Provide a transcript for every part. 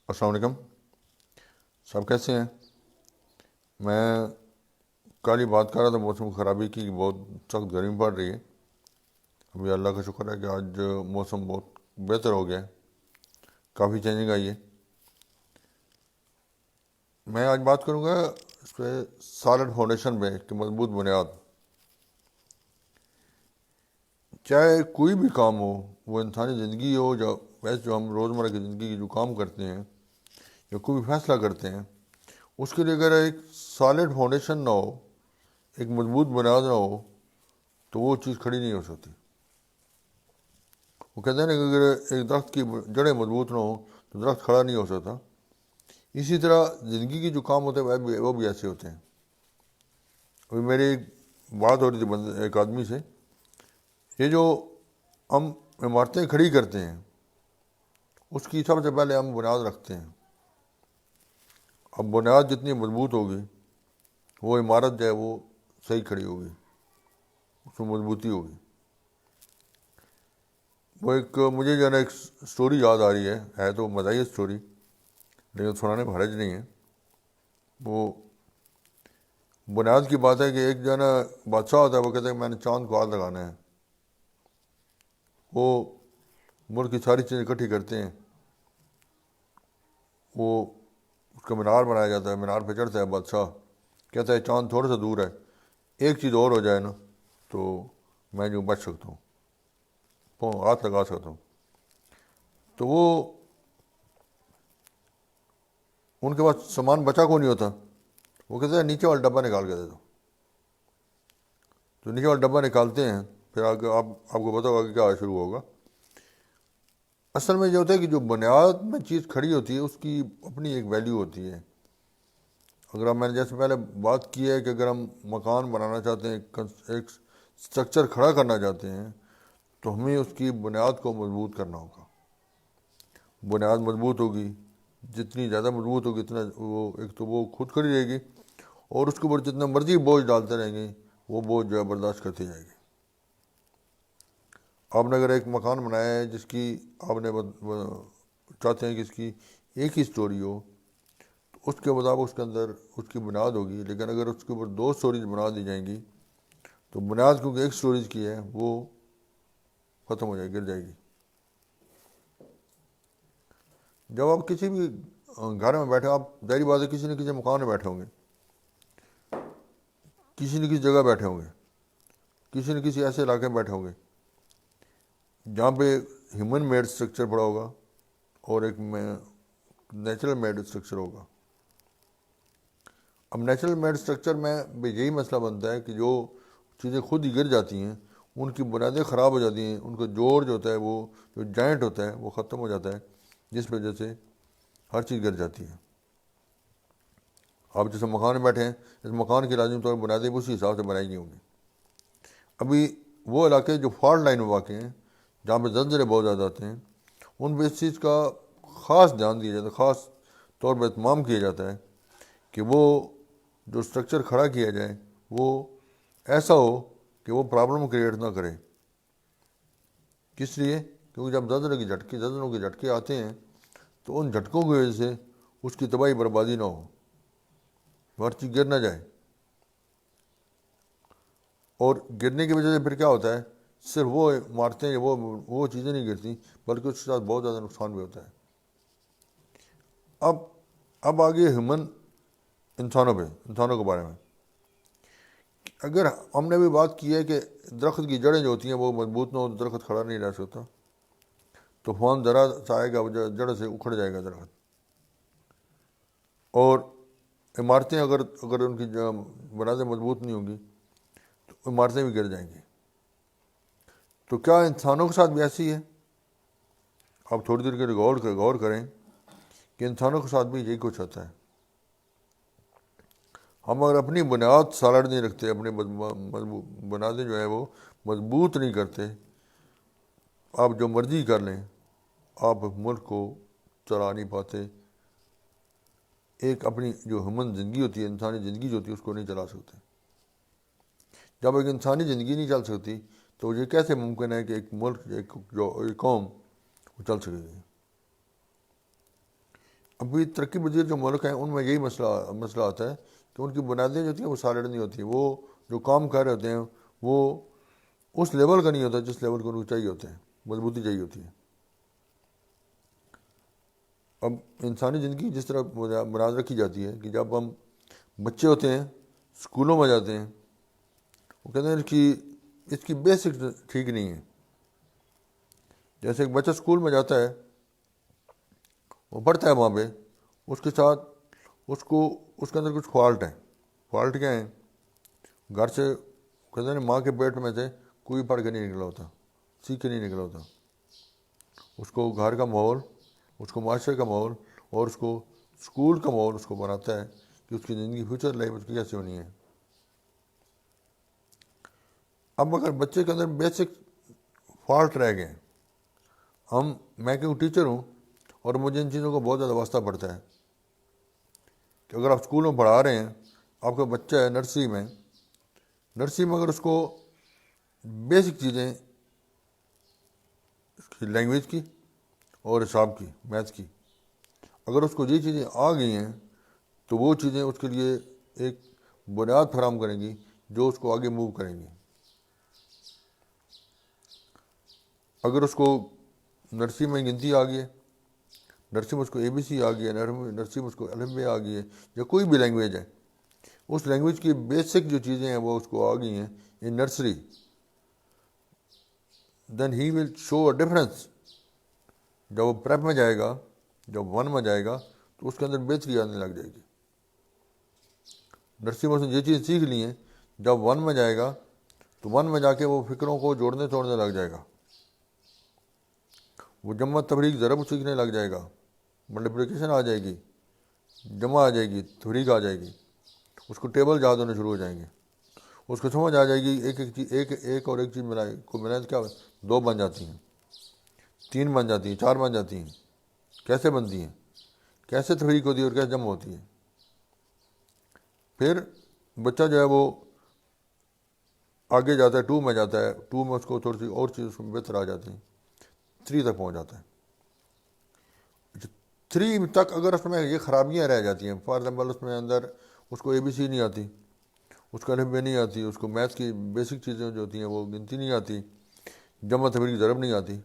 السلام علیکم. سب کیسے ہیں؟ میں کل ہی بات کر رہا تھا موسم خرابی کی. بہت سخت گرمی پڑ رہی ہے. ابھی اللہ کا شکر ہے کہ آج موسم بہت بہتر ہو گیا ہے, کافی چینجنگ آئی ہے. میں آج بات کروں گا اس پہ سالڈ فاؤنڈیشن پہ کہ مضبوط بنیاد. چاہے کوئی بھی کام ہو, وہ انسانی زندگی ہو, ویسے جو ہم روزمرہ کی زندگی کی جو کام کرتے ہیں یا کوئی بھی فیصلہ کرتے ہیں, اس کے لیے اگر ایک سالڈ فاؤنڈیشن نہ ہو, ایک مضبوط بنیاد نہ ہو, تو وہ چیز کھڑی نہیں ہو سکتی. وہ کہتے ہیں نا کہ اگر ایک درخت کی جڑیں مضبوط نہ ہوں تو درخت کھڑا نہیں ہو سکتا. اسی طرح زندگی کے جو کام ہوتے ہیں وہ بھی ایسے ہوتے ہیں. ابھی میری ایک بات ہو رہی تھی ایک آدمی سے. یہ جو ہم عمارتیں کھڑی کرتے ہیں اس کی سب سے پہلے ہم بنیاد رکھتے ہیں. اب بنیاد جتنی مضبوط ہوگی وہ عمارت جو ہے وہ صحیح کھڑی ہوگی, اس میں مضبوطی ہوگی. وہ ایک مجھے جو ہے نا ایک سٹوری یاد آ رہی ہے تو مزاحیہ سٹوری, لیکن سنانے میں حرج نہیں ہے. وہ بنیاد کی بات ہے کہ ایک جو ہے نا بادشاہ ہوتا ہے, وہ کہتا ہے کہ میں نے چاند کو ہاتھ لگانا ہے. وہ ملک کی ساری چیزیں اکٹھی کرتے ہیں, وہ اس کا مینار بنایا جاتا ہے, مینار پہ چڑھتا ہے بادشاہ, کہتا ہے چاند تھوڑا سا دور ہے, ایک چیز اور ہو جائے نا تو میں جو بچ سکتا ہوں, ہاتھ لگا سکتا ہوں. تو وہ ان کے پاس سامان بچا کو نہیں ہوتا. وہ کہتے ہیں نیچے والا ڈبہ نکال کے دے دو. تو نیچے والا ڈبہ نکالتے ہیں, پھر آگے آپ کو پتا ہوگا کہ کیا شروع ہوگا. اصل میں یہ ہوتا ہے کہ جو بنیاد میں چیز کھڑی ہوتی ہے اس کی اپنی ایک ویلیو ہوتی ہے. اگر میں نے جیسے پہلے بات کی ہے کہ اگر ہم مکان بنانا چاہتے ہیں, ایک اسٹرکچر کھڑا کرنا چاہتے ہیں, تو ہمیں اس کی بنیاد کو مضبوط کرنا ہوگا. بنیاد مضبوط ہوگی, جتنی زیادہ مضبوط ہوگی اتنا وہ ایک تو وہ خود کھڑی رہے گی, اور اس کے اوپر جتنا مرضی بوجھ ڈالتے رہیں گے وہ بوجھ جو ہے برداشت کرتی جائے گی. آپ نے اگر ایک مکان بنایا ہے جس کی آپ نے چاہتے ہیں کہ اس کی ایک ہی سٹوری ہو, تو اس کے مطابق اس کے اندر اس کی بنیاد ہوگی. لیکن اگر اس کے اوپر 2 سٹوریز بنا دی جائیں گی تو بنیاد کیونکہ ایک سٹوریز کی ہے وہ ختم ہو جائے گی, گر جائے گی. جب آپ کسی بھی گھر میں بیٹھے, آپ ظاہری بات ہے کسی نہ کسی مکان میں بیٹھے ہوں گے, کسی نہ کسی جگہ بیٹھے ہوں گے, کسی نہ کسی ایسے علاقے میں بیٹھے ہوں گے جہاں پہ ہیومن میڈ اسٹرکچر پڑا ہوگا اور ایک نیچرل میڈ اسٹرکچر ہوگا. اب نیچرل میڈ اسٹرکچر میں بھی یہی مسئلہ بنتا ہے کہ جو چیزیں خود ہی گر جاتی ہیں, ان کی بنیادیں خراب ہو جاتی ہیں, ان کا جوڑ جو ہوتا ہے وہ جو جوائنٹ ہوتا ہے وہ ختم ہو جاتا ہے, جس وجہ سے ہر چیز گر جاتی ہے. آپ جیسے مکان میں بیٹھے ہیں, اس مکان کی لازمی طور پر بنیادیں اسی حساب سے بنائی گئی ہوں گی. ابھی وہ علاقے جو فالٹ لائن میں واقع ہیں, جہاں پہ زلزلے بہت زیادہ آتے ہیں, ان پہ اس چیز کا خاص دھیان دیا جاتا ہے, خاص طور پر اہتمام کیا جاتا ہے کہ وہ جو اسٹرکچر کھڑا کیا جائے وہ ایسا ہو کہ وہ پرابلم کریٹ نہ کرے. کس لیے؟ کیونکہ جب زلزلوں کے جھٹکے آتے ہیں تو ان جھٹکوں کی وجہ سے اس کی تباہی بربادی نہ ہو, ہر چیز گر نہ جائے. اور گرنے کی وجہ سے پھر کیا ہوتا ہے, صرف وہ عمارتیں وہ چیزیں نہیں گرتی بلکہ اس کے ساتھ بہت زیادہ نقصان بھی ہوتا ہے. اب آگے ہیومن انسانوں کے بارے میں. اگر ہم نے بھی بات کی ہے کہ درخت کی جڑیں جو ہوتی ہیں وہ مضبوط نہ ہو تو درخت کھڑا نہیں رہ سکتا. طوفان ذرا سا آئے گا, جڑ سے اکھڑ جائے گا درخت. اور عمارتیں اگر ان کی بنیادیں مضبوط نہیں ہوں گی تو عمارتیں بھی گر جائیں گی. تو کیا انسانوں کے ساتھ بھی ایسی ہے؟ آپ تھوڑی دیر کے لیے غور کریں کہ انسانوں کے ساتھ بھی یہی کچھ ہوتا ہے. ہم اگر اپنی بنیاد سالڈ نہیں رکھتے, اپنی بنیادیں جو ہے وہ مضبوط نہیں کرتے, آپ جو مرضی کر لیں آپ ملک کو چلا نہیں پاتے. ایک اپنی جو ہیومن زندگی ہوتی ہے, انسانی زندگی جو ہوتی ہے, اس کو نہیں چلا سکتے. جب ایک انسانی زندگی نہیں چل سکتی تو یہ کیسے ممکن ہے کہ ایک ملک ایک قوم وہ چل سکے گی؟ ابھی ترقی پذیر جو ملک ہیں ان میں یہی مسئلہ آتا ہے کہ ان کی بنیادیں جو ہوتی ہیں وہ سالڈ نہیں ہوتی. وہ جو کام کر رہے ہوتے ہیں وہ اس لیول کا نہیں ہوتا جس لیول کو ان کو چاہیے ہوتے ہیں, مضبوطی چاہیے ہوتی ہے. اب انسانی زندگی جس طرح بنیاد رکھی جاتی ہے کہ جب ہم بچے ہوتے ہیں اسکولوں میں جاتے ہیں, وہ کہتے ہیں اس کی بیسک ٹھیک نہیں ہے. جیسے ایک بچہ اسکول میں جاتا ہے, وہ پڑھتا ہے وہاں پہ, اس کے ساتھ اس کے اندر کچھ فالٹ ہیں. فالٹ کیا ہیں؟ گھر سے کہتے ہیں ماں کے پیٹ میں سے کوئی پڑھ کے نہیں نکلا ہوتا, سیکھ کے نہیں نکلا ہوتا. اس کو گھر کا ماحول, اس کو معاشرے کا ماحول اور اس کو اسکول کا ماحول اس کو بناتا ہے کہ اس کی زندگی فیوچر لائف اس کی کیسے ہونی ہے. اب اگر بچے کے اندر بیسک فالٹ رہ گئے, میں کیوں ٹیچر ہوں اور مجھے ان چیزوں کو بہت زیادہ واسطہ پڑتا ہے کہ اگر آپ اسکول میں پڑھا رہے ہیں, آپ کا بچہ ہے نرسری میں اگر اس کو بیسک چیزیں اس کی لینگویج کی اور حساب کی, میتھ کی, اگر اس کو یہ چیزیں آ گئی ہیں تو وہ چیزیں اس کے لیے ایک بنیاد فراہم کریں گی جو اس کو آگے موو کریں گی. اگر اس کو نرسری میں گنتی آ گئی ہے, نرسری میں اس کو ABC آ گئی ہے, نرسری میں اس کو الف ب آ گئی ہے, یا کوئی بھی لینگویج ہے, اس لینگویج کی بیسک جو چیزیں ہیں وہ اس کو آ گئی ہیں ان nursery, then he will show a difference. جب وہ پریپ میں جائے گا, جب 1 میں جائے گا تو اس کے اندر بہتری آنے لگ جائے گی. نرسری میں اس نے یہ چیز سیکھ لی ہیں, جب 1 میں جائے گا تو 1 میں جا کے وہ فکروں کو جوڑنے توڑنے لگ جائے گا. وہ جمع تفریق ضرب سیکھنے لگ جائے گا, ملٹیپلیکیشن آ جائے گی, جمع آ جائے گی, تفریق آ جائے گی, اس کو ٹیبل یاد ہونے شروع ہو جائیں گے, اس کو سمجھ آ جائے گی ایک اور ایک چیز ملائے کو ملائے کیا 2 بن جاتی ہیں, 3 بن جاتی ہیں, 4 بن جاتی ہیں, کیسے بنتی ہیں, کیسے تفریق ہوتی ہے اور کیسے جمع ہوتی ہے. پھر بچہ جو ہے وہ آگے جاتا ہے, 2 میں جاتا ہے, 2 میں اس کو تھوڑی سی اور چیز اس میں بہتر آ جاتی ہیں, 3 تک پہنچ جاتا ہے. 3 تک اگر اس میں یہ خرابیاں رہ جاتی ہیں, فار ایگزامپل اس میں اندر اس کو ABC نہیں آتی, اس کا الف ب نہیں آتی, اس کو میتھ کی بیسک چیزیں جو ہوتی ہیں وہ گنتی نہیں آتی, جمع تفریق ضرب نہیں آتی,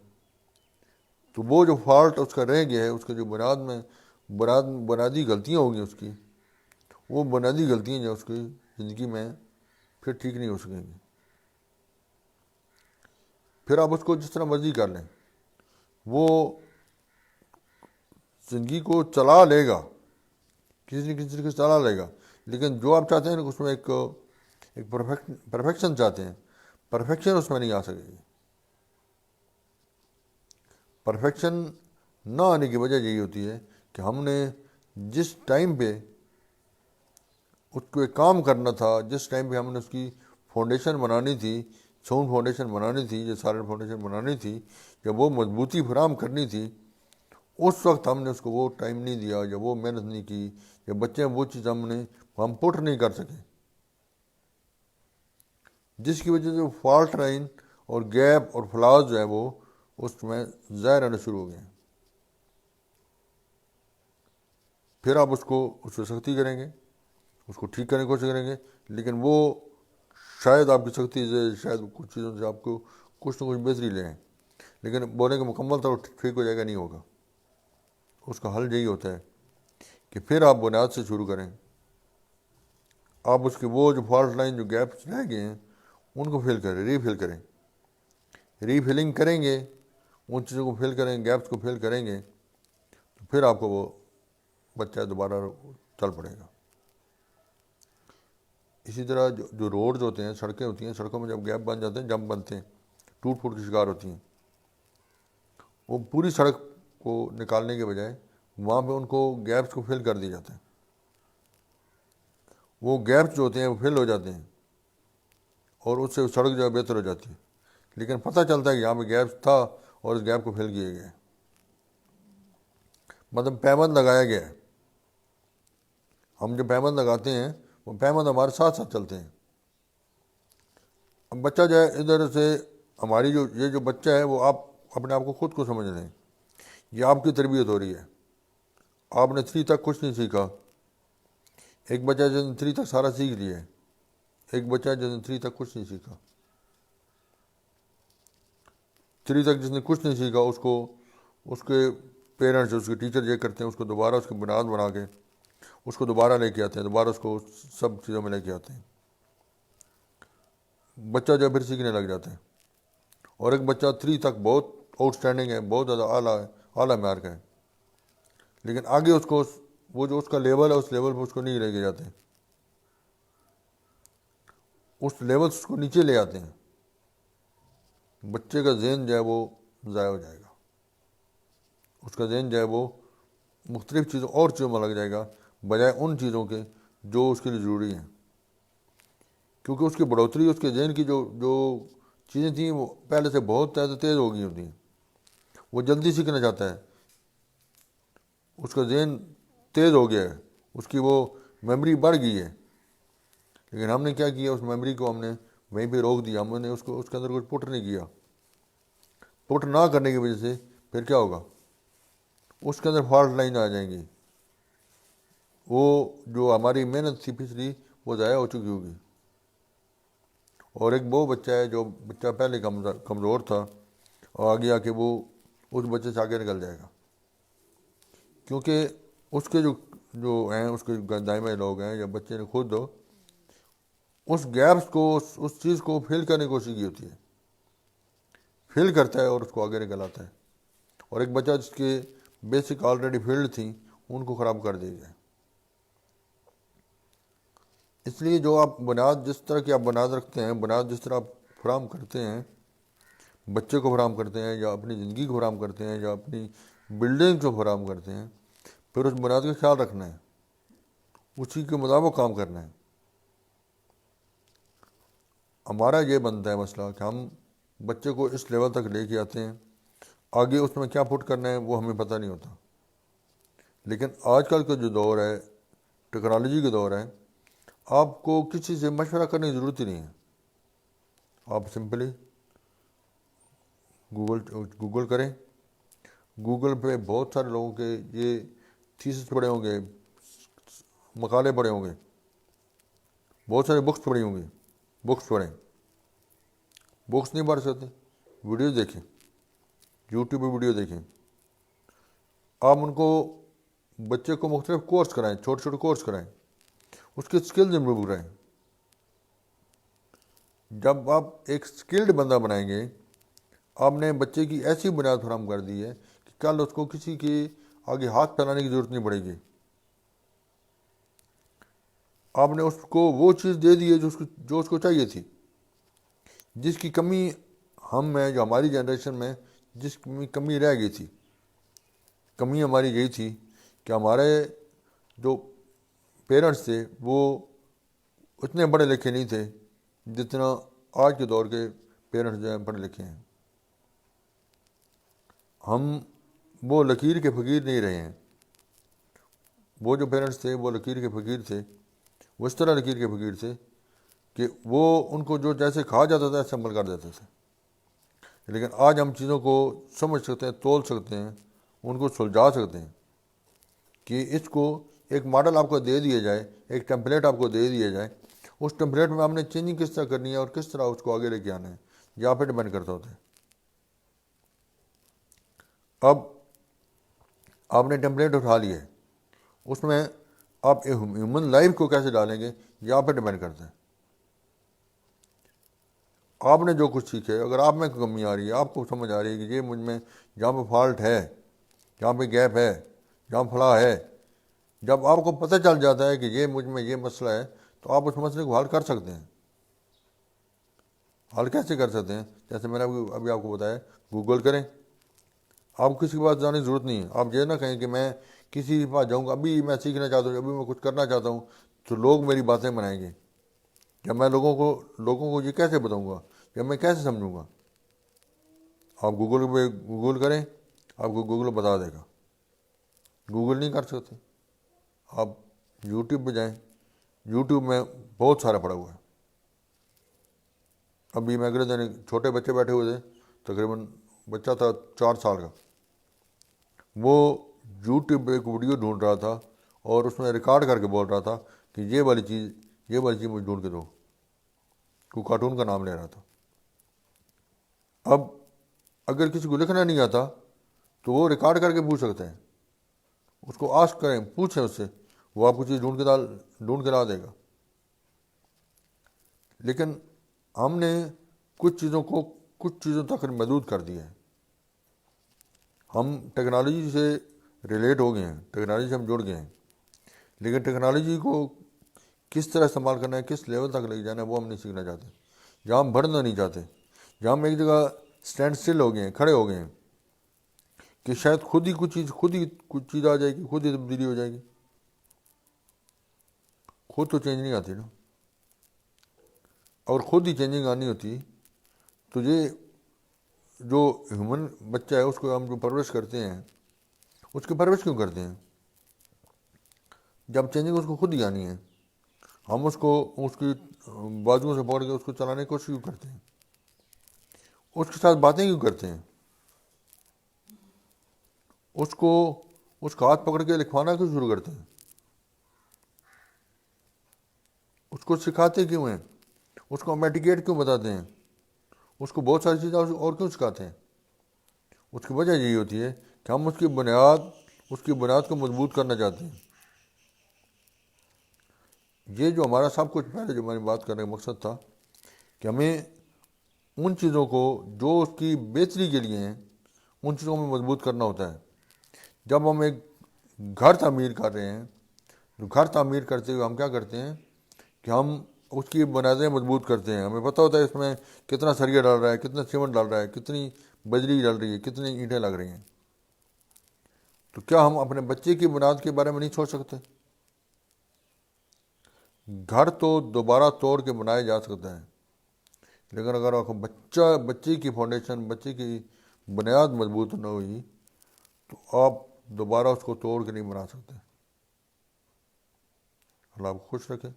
تو وہ جو فالٹ اس کا رہ گیا ہے, اس کے جو بنیادی غلطیاں ہوگی اس کی, وہ بنیادی غلطیاں جو اس کی زندگی میں پھر ٹھیک نہیں ہو سکیں گی. پھر آپ اس کو جس طرح مرضی کر لیں, وہ زندگی کو چلا لے گا, کسی نہ کسی طریقے سے چلا لے گا, لیکن جو آپ چاہتے ہیں اس میں ایک پرفیکشن چاہتے ہیں, پرفیکشن اس میں نہیں آ سکے گی. پرفیکشن نہ آنے کی وجہ یہی ہوتی ہے کہ ہم نے جس ٹائم پہ اس کو ایک کام کرنا تھا, جس ٹائم پہ ہم نے اس کی فاؤنڈیشن بنانی تھی, ساؤنڈ فاؤنڈیشن بنانی تھی, یا سالڈ فاؤنڈیشن بنانی تھی, یا وہ مضبوطی فراہم کرنی تھی, اس وقت ہم نے اس کو وہ ٹائم نہیں دیا, یا وہ محنت نہیں کی, یا بچے وہ چیز ہم پٹ نہیں کر سکے, جس کی وجہ سے فالٹ لائن اور گیپ اور فلاز جو ہے وہ اس میں ظاہر آنا شروع ہو گئے ہیں. پھر آپ اس پہ سختی کریں گے, اس کو ٹھیک کرنے کی کوشش کریں گے, لیکن وہ شاید آپ کی سختی سے, شاید کچھ چیزوں سے آپ کو کچھ نہ کچھ بہتری لیں, لیکن بولنے کا مکمل طور ٹھیک ہو جائے گا نہیں ہوگا. اس کا حل یہی ہوتا ہے کہ پھر آپ بنیاد سے شروع کریں, آپ اس کے وہ جو فالٹ لائن جو گیپس رہ گئے ہیں ان کو فل کریں, ری فلنگ کریں گے, ان چیزوں کو فل کریں, گیپس کو فل کریں گے, تو پھر آپ کو وہ بچہ دوبارہ چل پڑے گا. اسی طرح جو روڈز ہوتے ہیں, سڑکیں ہوتی ہیں, سڑکوں میں جب گیپ بن جاتے ہیں, جمپ بنتے ہیں, ٹوٹ پھوٹ کی شکار ہوتی ہیں, وہ پوری سڑک کو نکالنے کے بجائے وہاں پہ ان کو گیپس کو فل کر دیے جاتے ہیں. وہ گیپس جو ہوتے ہیں وہ فل ہو جاتے ہیں اور اس سے سڑک جو ہے بہتر ہو جاتی ہے, لیکن پتہ چلتا ہے کہ یہاں پہ گیپس تھا اور اس گیپ کو فل کیا گیا ہے, مطلب پیمند لگایا گیا ہے. ہم جو پیمند لگاتے ہیں وہ پیمند ہمارے ساتھ ساتھ چلتے ہیں. اب بچہ جو ہے ادھر سے ہماری یہ جو بچہ ہے وہ آپ اپنے آپ کو خود کو سمجھ رہے ہیں, یہ آپ کی تربیت ہو رہی ہے, آپ نے 3 تک کچھ نہیں سیکھا. ایک بچہ جس نے 3 تک سارا سیکھ لیا ہے، ایک بچہ جس نے 3 تک کچھ نہیں سیکھا. 3 تک جس نے کچھ نہیں سیکھا اس کے پیرنٹس، اس کے ٹیچر یہ کرتے ہیں، اس کو دوبارہ اس کی بنیاد بنا کے اس کو دوبارہ لے کے آتے ہیں، دوبارہ اس کو سب چیزوں میں لے کے آتے ہیں. بچہ جو پھر سیکھنے لگ جاتا ہے. اور ایک بچہ 3 تک بہت آؤٹ اسٹینڈنگ ہے، بہت زیادہ اعلیٰ معیار کا ہے، لیکن آگے اس کو وہ جو اس کا لیول ہے اس لیول پہ اس کو نہیں لے کے جاتے، اس لیول سے اس کو نیچے لے آتے ہیں. بچے کا ذہن جو ہے وہ ضائع ہو جائے گا، اس کا ذہن جو ہے وہ مختلف چیزوں اور چیزوں میں لگ جائے گا بجائے ان چیزوں کے جو اس کے لیے ضروری ہیں. کیونکہ اس کی بڑھوتری اس کے ذہن کی جو چیزیں تھیں وہ پہلے سے بہت تیز ہو گئی ہوتی ہیں. وہ جلدی سیکھنا چاہتا ہے، اس کا ذہن تیز ہو گیا ہے، اس کی وہ میموری بڑھ گئی ہے. لیکن ہم نے کیا کیا، اس میموری کو ہم نے وہیں پہ روک دیا، ہم نے اس کے اندر کچھ پٹ نہیں کیا. پٹ نہ کرنے کی وجہ سے پھر کیا ہوگا، اس کے اندر فالٹ لائن آ جائیں گی، وہ جو ہماری محنت تھی پچھلی وہ ضائع ہو چکی ہوگی. اور ایک وہ بچہ ہے جو بچہ پہلے کمزور تھا اور آگے آ کے وہ اس بچے سے آگے نکل جائے گا، کیونکہ اس کے جو ہیں اس کے دائمے لوگ ہیں یا بچے نے خود ہو اس گیپس کو اس چیز کو فل کرنے کی کوشش کی ہوتی ہے، فل کرتا ہے اور اس کو آگے نکل آتا ہے. اور ایک بچہ جس کے بیسک آلریڈی فیلڈ تھیں ان کو خراب کر دیا جائے. اس لیے جو آپ بنیاد جس طرح کی آپ بنیاد رکھتے ہیں، بنیاد جس طرح آپ فراہم کرتے ہیں، بچے کو فراہم کرتے ہیں یا اپنی زندگی کو فراہم کرتے ہیں یا اپنی بلڈنگ کو فراہم کرتے ہیں، پھر اس بنیاد کا خیال رکھنا ہے، اسی کے مطابق کام کرنا ہے. ہمارا یہ بنتا ہے مسئلہ کہ ہم بچے کو اس لیول تک لے کے آتے ہیں، آگے اس میں کیا پٹ کرنا ہے وہ ہمیں پتہ نہیں ہوتا. لیکن آج کل کا جو دور ہے، ٹیکنالوجی کا دور ہے، آپ کو کسی سے مشورہ کرنے کی ضرورت ہی نہیں ہے. آپ سمپلی گوگل کریں، گوگل پہ بہت سارے لوگوں کے یہ تھیسس پڑھے ہوں گے، مقالے پڑھے ہوں گے، بہت سارے بکس پڑھی ہوں گی. بکس پڑھیں، بکس نہیں پڑھ سکتے ویڈیوز دیکھیں، یوٹیوب پہ ویڈیو دیکھیں. آپ ان کو بچے کو مختلف کورس کرائیں، چھوٹے چھوٹے کورس کرائیں، اس کے اسکلز امپروو کرائیں. جب آپ ایک اسکلڈ بندہ بنائیں گے، آپ نے بچے کی ایسی بنیاد فراہم کر دی ہے کہ کل اس کو کسی کے آگے ہاتھ پھیلانے کی ضرورت نہیں پڑے گی. آپ نے اس کو وہ چیز دے دی ہے جو اس کو چاہیے تھی. جس کی کمی ہم میں جو ہماری جنریشن میں جس کی کمی رہ گئی تھی، کمی ہماری یہی تھی کہ ہمارے جو پیرنٹس تھے وہ اتنے پڑھے لکھے نہیں تھے جتنا آج کے دور کے پیرنٹس جو ہیں پڑھے لکھے ہیں. ہم وہ لکیر کے فقیر نہیں رہے ہیں. وہ جو پیرنٹس تھے وہ لکیر کے فقیر تھے، وہ اس طرح لکیر کے فقیر تھے کہ وہ ان کو جو جیسے کھا جاتا تھا ایسے عمل کر دیتے تھے. لیکن آج ہم چیزوں کو سمجھ سکتے ہیں، تول سکتے ہیں، ان کو سلجھا سکتے ہیں کہ اس کو ایک ماڈل آپ کو دے دیا جائے، ایک ٹیمپلیٹ آپ کو دے دیا جائے، اس ٹیمپلیٹ میں آپ نے چینجنگ کس طرح کرنی ہے اور کس طرح اس کو آگے لے کے آنا ہے، یہ آپ پہ ڈیپینڈ کرتا ہوتا ہے. اب آپ نے ٹیمپلیٹ اٹھا لیا ہے، اس میں آپ ہیومن لائف کو کیسے ڈالیں گے یہ آپ پہ ڈیپینڈ کرتا ہے. آپ نے جو کچھ سیکھے، اگر آپ میں کمی آ رہی ہے، آپ کو سمجھ آ رہی ہے کہ یہ مجھ میں جہاں پہ فالٹ ہے، جہاں پہ گیپ ہے، جہاں فلاح ہے، جب آپ کو پتہ چل جاتا ہے کہ یہ مجھ میں یہ مسئلہ ہے تو آپ اس مسئلے کو حل کر سکتے ہیں. حل کیسے کر سکتے ہیں؟ جیسے میں نے ابھی آپ کو بتایا، گوگل کریں. آپ کسی کے پاس جانے کی ضرورت نہیں ہے. آپ یہ نہ کہیں کہ میں کسی کے پاس جاؤں گا، ابھی میں سیکھنا چاہتا ہوں، ابھی میں کچھ کرنا چاہتا ہوں تو لوگ میری باتیں بنائیں گے، یا میں لوگوں کو یہ کیسے بتاؤں گا، یا میں کیسے سمجھوں گا. آپ گوگل پہ گوگل کریں، آپ کو گوگل بتا دے گا. گوگل نہیں کر سکتے، آپ یوٹیوب پہ جائیں، یوٹیوب میں بہت سارا پڑا ہوا ہے. ابھی میں اگلے دن چھوٹے بچے بیٹھے ہوئے تھے، تقریباً بچہ تھا 4 سال کا، وہ یوٹیوب پہ ایک ویڈیو ڈھونڈ رہا تھا اور اس میں ریکارڈ کر کے بول رہا تھا کہ یہ والی چیز مجھے ڈھونڈ کے دو، کوئی کارٹون کا نام لے رہا تھا۔ اب اگر کسی کو لکھنا نہیں آتا تو وہ ریکارڈ کر کے پوچھ سکتے ہیں، اس کو آسک کریں، پوچھیں اس سے، وہ آپ کو چیز ڈھونڈ کے لا دے گا۔ لیکن ہم نے کچھ چیزوں تک محدود کر دیا ہے۔ ہم ٹیکنالوجی سے ریلیٹ ہو گئے ہیں، ٹیکنالوجی سے ہم جڑ گئے ہیں، لیکن ٹیکنالوجی کو کس طرح استعمال کرنا ہے، کس لیول تک لے جانا ہے، وہ ہم نہیں سیکھنا چاہتے۔ جہاں ہم بڑھنا نہیں چاہتے، جہاں ہم ایک جگہ اسٹینڈ اسٹل ہو گئے ہیں، کھڑے ہو گئے ہیں کہ شاید خود ہی کچھ چیز آ جائے گی، خود ہی تبدیلی ہو جائے گی۔ خود تو چینج نہیں آتی نا، اور خود ہی چینجنگ آنی ہوتی تو یہ جو ہیومن بچہ ہے اس کو ہم جو پرورش کرتے ہیں، اس کی پرورش کیوں کرتے ہیں جب چینجنگ اس کو خود ہی آنی ہے؟ ہم اس کی بازوؤں سے پکڑ کے اس کو چلانے کی کوشش کیوں کرتے ہیں؟ اس کے ساتھ باتیں کیوں کرتے ہیں؟ اس کا ہاتھ پکڑ کے لکھوانا کیوں شروع کرتے ہیں؟ اس کو سکھاتے کیوں ہیں؟ اس کو ہم ایٹیکیٹ کیوں بتاتے ہیں؟ اس کو بہت ساری چیزیں اور کیوں سکھاتے ہیں؟ اس کی وجہ یہی ہوتی ہے کہ ہم اس کی بنیاد کو مضبوط کرنا چاہتے ہیں۔ یہ جو ہمارا سب کچھ پہلے جو میں نے بات کرنے کا مقصد تھا کہ ہمیں ان چیزوں کو جو اس کی بہتری کے لیے ہیں، ان چیزوں کو ہمیں مضبوط کرنا ہوتا ہے۔ جب ہم ایک گھر تعمیر کر رہے ہیں، تو گھر تعمیر کرتے ہوئے ہم کیا کرتے ہیں کہ ہم اس کی بنیادیں مضبوط کرتے ہیں۔ ہمیں پتہ ہوتا ہے اس میں کتنا سریا ڈال رہا ہے، کتنا سیمنٹ ڈال رہا ہے، کتنی بجری ڈال رہی ہے، کتنی اینٹیں لگ رہی ہیں۔ تو کیا ہم اپنے بچے کی بنیاد کے بارے میں نہیں سوچ سکتے؟ گھر تو دوبارہ توڑ کے بنایا جا سکتا ہے، لیکن اگر آپ بچے کی فاؤنڈیشن، بچے کی بنیاد مضبوط نہ ہوئی تو آپ دوبارہ اس کو توڑ کے نہیں بنا سکتے۔ اللہ آپ کو خوش رکھے،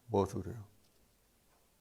بہت شکریہ۔